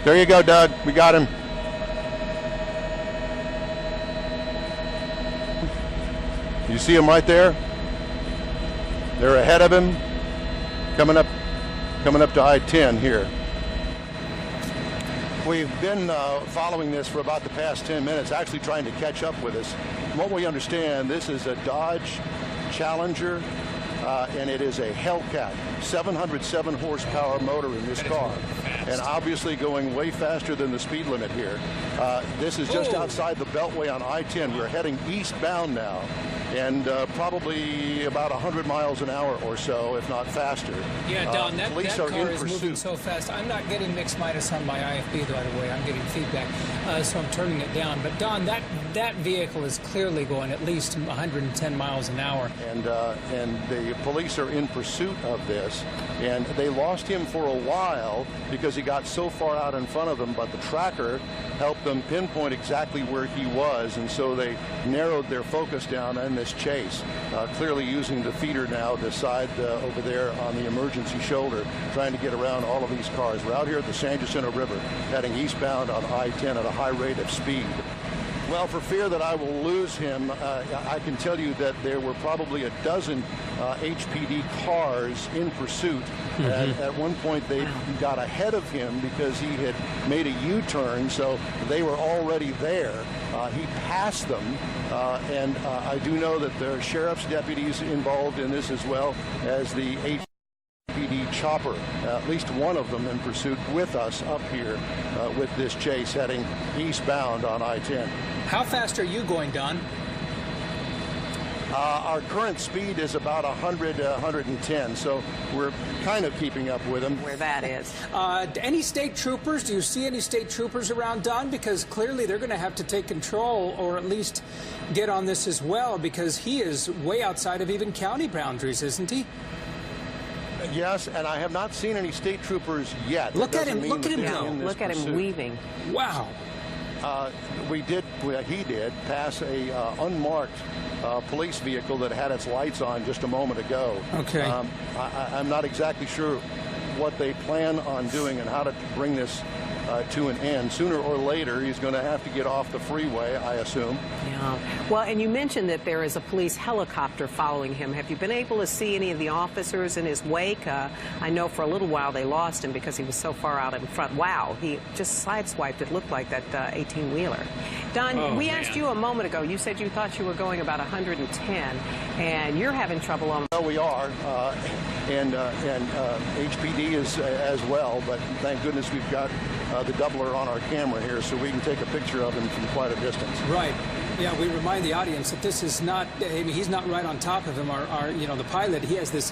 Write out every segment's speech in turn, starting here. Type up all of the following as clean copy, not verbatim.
There you go, Doug. We got him. You see him right there? They're ahead of him, coming up to I-10 here. We've been following this for about the past 10 minutes, actually trying to catch up with us. From what we understand, this is a Dodge Challenger, and it is a Hellcat, 707 horsepower motor in this car, and obviously going way faster than the speed limit here. This is just outside the Beltway on I-10. We're heading eastbound now, and probably about 100 miles an hour or so, if not faster. Yeah, Don, that car is pursuit. moving so fast. I'm not getting mixed minus on my IFB, by the way. I'm getting feedback, so I'm turning it down. But, Don, that vehicle is clearly going at least 110 miles an hour. And the police are in pursuit of this, and they lost him for a while because he got so far out in front of them, but the tracker helped them pinpoint exactly where he was, and so they narrowed their focus down in this chase, clearly using the feeder now to side over there on the emergency shoulder, trying to get around all of these cars. We're out here at the San Jacinto River, heading eastbound on I-10 at a high rate of speed. Well, for fear that I will lose him, I can tell you that there were probably a dozen HPD cars in pursuit. At one point, they got ahead of him because he had made a U-turn, so they were already there. He passed them, and I do know that there are sheriff's deputies involved in this as well as the HPD chopper, at least one of them in pursuit with us up here with this chase heading eastbound on I-10. How fast are you going, Don? Our current speed is about 100, 110, so we're kind of keeping up with him. Where that is. Any state troopers? Do you see any state troopers around, Don? Because clearly they're going to have to take control or at least get on this as well, because he is way outside of even county boundaries, isn't he? Yes, and I have not seen any state troopers yet. Look at him go. Look at him weaving. Wow. He did pass a unmarked police vehicle that had its lights on just a moment ago. Okay. I'm not exactly sure what they plan on doing and how to bring this to an end. Sooner or later, he's going to have to get off the freeway, I assume. Yeah. Well, and you mentioned that there is a police helicopter following him. Have you been able to see any of the officers in his wake? I know for a little while they lost him because he was so far out in front. Wow, he just sideswiped, it looked like, that 18-wheeler. Don, we asked you a moment ago, you said you thought you were going about 110, and you're having trouble on... Well, we are, and HPD is as well, but thank goodness we've got the doubler on our camera here so we can take a picture of him from quite a distance. Right. Yeah, we remind the audience that this is not, I mean, he's not right on top of him. The pilot, he has this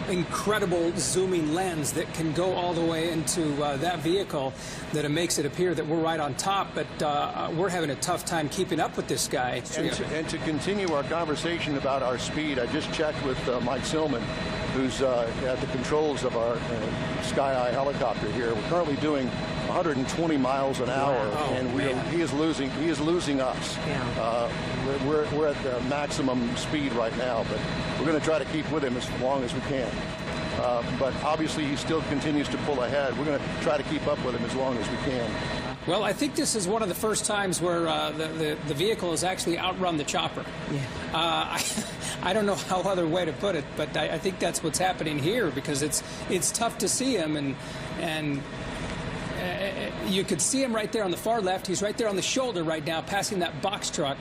incredible zooming lens that can go all the way into that vehicle that it makes it appear that we're right on top, but we're having a tough time keeping up with this guy. And to continue our conversation about our speed, I just checked with Mike Silman, who's at the controls of our Sky Eye helicopter here. We're currently doing 120 miles an hour, and he is losing us. Yeah. We're at the maximum speed right now, but we're going to try to keep with him as long as we can. But obviously, he still continues to pull ahead. We're going to try to keep up with him as long as we can. Well, I think this is one of the first times where the vehicle has actually outrun the chopper. Yeah. I don't know how other way to put it, but I think that's what's happening here, because it's tough to see him, and you could see him right there on the far left. He's right there on the shoulder right now, passing that box truck.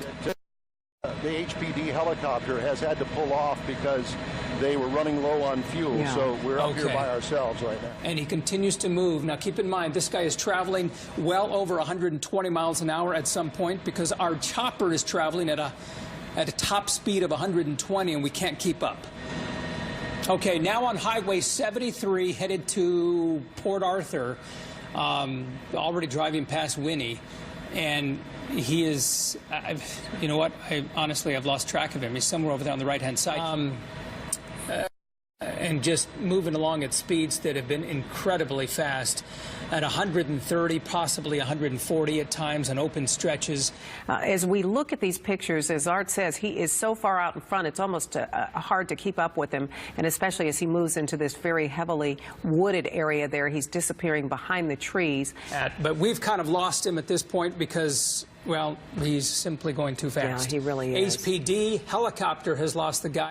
The HPD helicopter has had to pull off because they were running low on fuel, so we're up here by ourselves right now. And he continues to move. Now, keep in mind, this guy is traveling well over 120 miles an hour at some point, because our chopper is traveling at a top speed of 120, and we can't keep up. Okay, now on Highway 73, headed to Port Arthur, already driving past Winnie. And he is, you know what, I've lost track of him. He's somewhere over there on the right-hand side. and just moving along at speeds that have been incredibly fast, at 130, possibly 140 at times on open stretches. As we look at these pictures, as Art says, he is so far out in front, it's almost hard to keep up with him, and especially as he moves into this very heavily wooded area there, he's disappearing behind the trees. But we've kind of lost him at this point because, well, he's simply going too fast. Yeah, he really is. HPD helicopter has lost the guy.